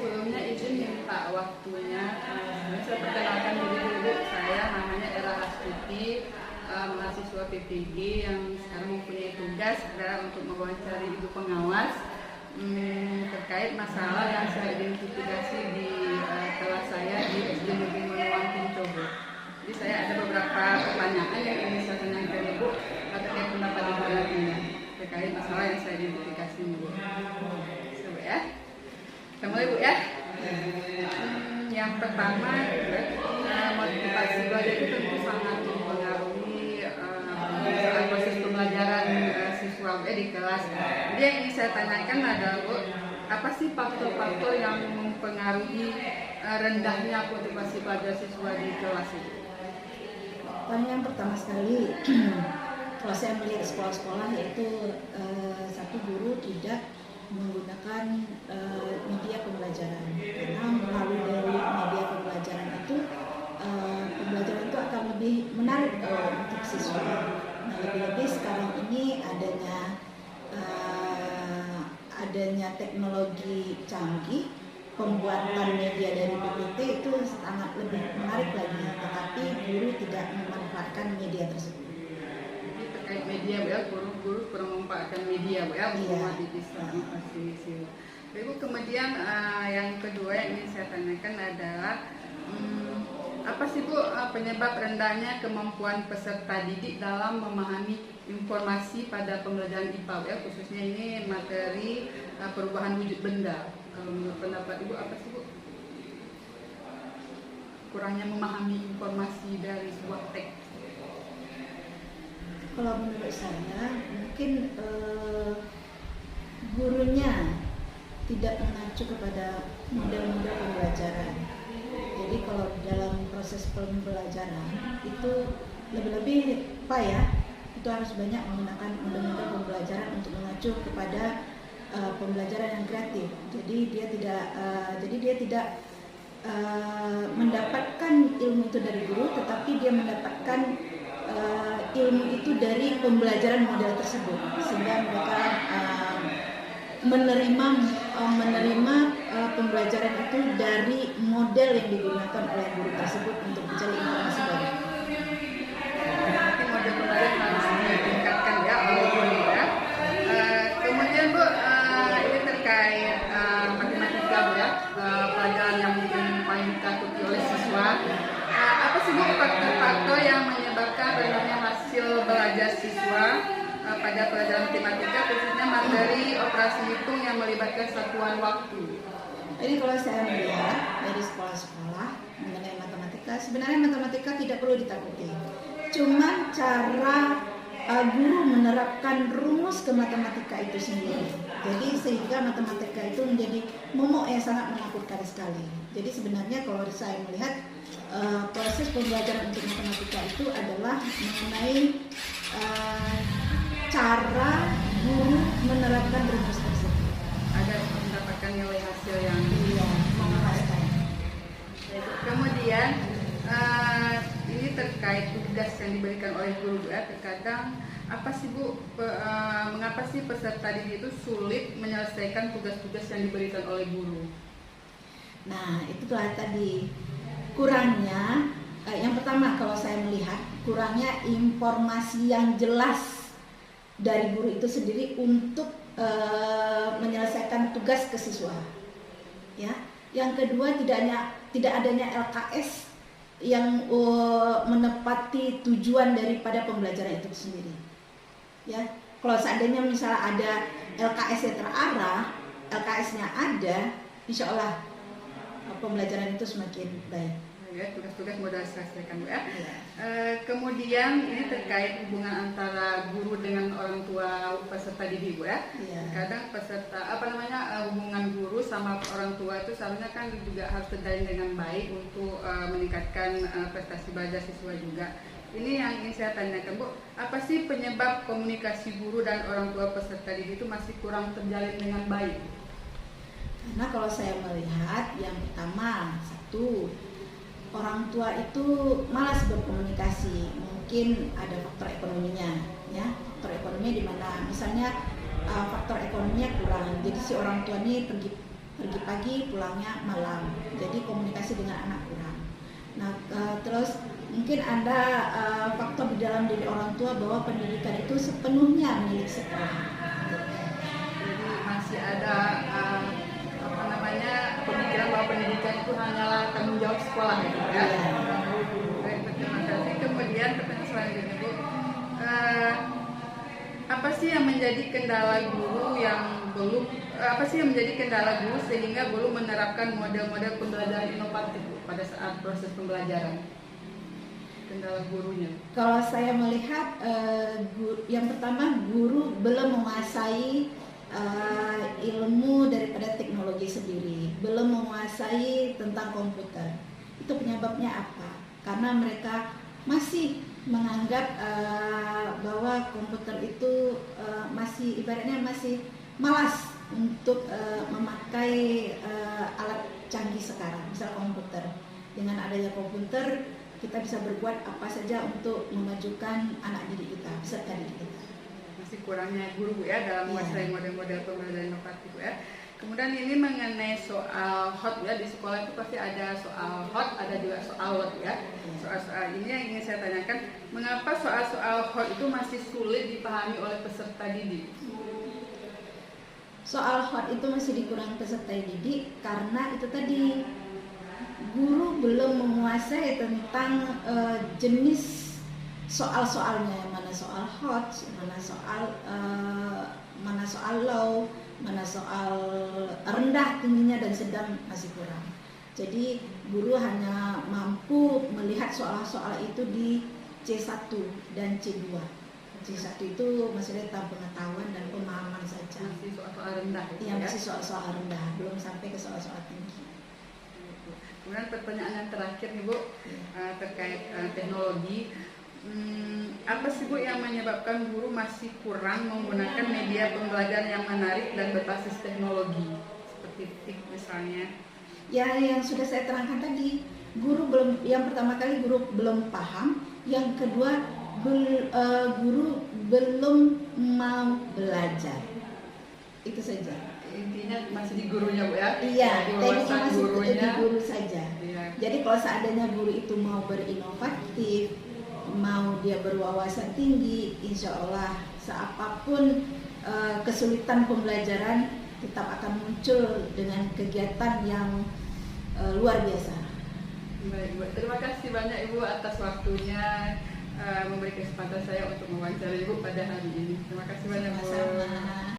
sebelumnya izin minta waktunya. Saya perkenalkan diri dulu, saya namanya Era Astuti, mahasiswa PPG yang sekarang mempunyai tugas adalah untuk mewawancari ibu pengawas terkait masalah yang saya identifikasi di kelas saya di SD Negeri Menuang Pincobo. Jadi saya ada beberapa pertanyaan yang ingin saya tanyakan ibu terkait pendapat ibu nantinya terkait masalah yang saya identifikasi ibu. Coba ya. Kita mulai bu ya. Yang pertama, motivasi belajar itu tentu sangat mempengaruhi proses pembelajaran siswa di kelas. Jadi yang ingin saya tanyakan adalah bu, apa sih faktor-faktor yang mempengaruhi rendahnya motivasi belajar siswa di kelas itu? Yang pertama sekali, kalau saya melihat sekolah-sekolah yaitu satu guru tidak menggunakan media pembelajaran, karena melalui dari media pembelajaran itu pembelajaran itu akan lebih menarik untuk siswa. Nah, lebih-lebih sekarang ini adanya teknologi canggih, pembuatan media dari PPT itu sangat lebih menarik lagi, tetapi guru tidak memanfaatkan media tersebut. Jadi terkait media ya, guru kurang memanfaatkan media ya, Ibu, kemudian yang kedua yang ingin saya tanyakan adalah apa sih Bu penyebab rendahnya kemampuan peserta didik dalam memahami informasi pada pembelajaran IPA ya, khususnya ini materi perubahan wujud benda. Kalau menurut pendapat Ibu apa sih Bu? Kurangnya memahami informasi dari sebuah teks. Kalau menurut saya mungkin gurunya tidak mengacu kepada model-model pembelajaran. Jadi kalau dalam proses pembelajaran itu lebih-lebih Pak ya, itu harus banyak menggunakan model-model pembelajaran untuk mengacu kepada pembelajaran yang kreatif. Jadi dia tidak mendapatkan ilmu itu dari guru, tetapi dia mendapatkan ilmu itu dari pembelajaran model tersebut, sehingga mereka menerima pembelajaran itu dari model yang digunakan oleh guru tersebut untuk mencari informasi baru. Nanti model pembelajaran harus ditingkatkan ya oleh guru ya. Kemudian Bu, ini terkait matematika Bu ya, pelajaran yang mungkin paling ditakuti oleh siswa. Apa sih Bu faktor-faktor yang menyebabkan rendahnya hasil belajar siswa pada pelajaran matematika, khususnya materi operasi hitung yang melibatkan satuan waktu? Jadi kalau saya melihat dari sekolah-sekolah mengenai matematika, sebenarnya matematika tidak perlu ditakuti. Cuma cara guru menerapkan rumus ke matematika itu sendiri. Jadi sehingga matematika itu menjadi momok yang sangat menakutkan sekali. Jadi sebenarnya kalau saya melihat proses pembelajaran untuk matematika itu adalah mengenai cara guru menerapkan rumus tersebut agar mendapatkan nilai hasil yang memuaskan. Kemudian ini terkait tugas yang diberikan oleh guru ya. Terkadang apa sih Bu, mengapa sih peserta didik itu sulit menyelesaikan tugas-tugas yang diberikan oleh guru? Nah, itulah tadi kurangnya. Yang pertama kalau saya melihat kurangnya informasi yang jelas dari guru itu sendiri untuk menyelesaikan tugas ke siswa. Ya. Yang kedua tidak adanya LKS yang menepati tujuan daripada pembelajaran itu sendiri. Ya. Kalau seandainya misalnya ada LKS yang terarah, LKS-nya ada, insya Allah pembelajaran itu semakin baik. Ya, tugas-tugas mudah diselesaikan ya. Kemudian ini terkait hubungan antara guru dengan orang tua peserta didik Bu ya. Kadang hubungan guru sama orang tua itu sebenarnya kan juga harus terjalin dengan baik untuk meningkatkan prestasi belajar siswa juga. Ini yang ingin saya tanyakan Bu, apa sih penyebab komunikasi guru dan orang tua peserta didik itu masih kurang terjalin dengan baik? Karena kalau saya melihat yang pertama, satu, orang tua itu malas berkomunikasi. Mungkin ada faktor ekonominya, ya. Faktor ekonominya di mana misalnya faktor ekonominya kurang. Jadi si orang tua ini pergi pergi pagi pulangnya malam, jadi komunikasi dengan anak kurang. Nah terus mungkin ada faktor di dalam diri orang tua bahwa pendidikan itu sepenuhnya milik sekolah. Jadi masih ada pemikiran bahwa pendidikan itu hanyalah tanggung jawab sekolah gitu ya. Baik, terima kasih. Kemudian pertanyaan selanjutnya Bu, apa sih yang menjadi kendala guru sehingga belum menerapkan model-model pembelajaran inovatif pada saat proses pembelajaran? Kendala gurunya. Kalau saya melihat yang pertama, guru belum menguasai ilmu daripada teknologi sendiri, belum menguasai tentang komputer. Itu penyebabnya apa? Karena mereka masih menganggap bahwa komputer itu masih ibaratnya masih malas untuk memakai alat canggih sekarang, misal komputer. Dengan adanya komputer kita bisa berbuat apa saja untuk memajukan anak didik kita, peserta didik kita. Masih kurangnya guru Bu ya dalam menguasai model-model pembelajaran inovatif Bu ya. Kemudian ini mengenai soal hot ya, di sekolah itu pasti ada soal hot, ada juga soal lot ya. Soal-soal ini yang ingin saya tanyakan, mengapa soal-soal hot itu masih sulit dipahami oleh peserta didik? Soal hot itu masih dikurang peserta didik karena itu tadi, guru belum menguasai tentang jenis soal-soalnya, mana soal hot, mana soal low, mana soal rendah tingginya dan sedang, masih kurang. Jadi guru hanya mampu melihat soal-soal itu di C1 dan C2. C1 itu masih tentang pengetahuan dan pemahaman saja. Masih soal-soal rendah itu ya? Masih soal-soal rendah, belum sampai ke soal-soal tinggi. Kemudian pertanyaan yang terakhir nih Bu, terkait teknologi. Apa sih Bu yang menyebabkan guru masih kurang menggunakan media pembelajaran yang menarik dan berbasis teknologi seperti TIK misalnya? Ya, yang sudah saya terangkan tadi, guru belum, yang pertama kali guru belum paham, yang kedua guru belum mau belajar. Itu saja. Intinya masih di gurunya Bu ya? Iya, tekniknya masih gurunya, di guru saja. Iya. Jadi kalau seandainya guru itu mau berinovatif, mau dia berwawasan tinggi, insya Allah seapapun kesulitan pembelajaran tetap akan muncul dengan kegiatan yang luar biasa. Baik, Bu. Terima kasih banyak Ibu atas waktunya, memberi kesempatan saya untuk mewawancara Ibu pada hari ini. Terima kasih banyak Bu. Sama-sama.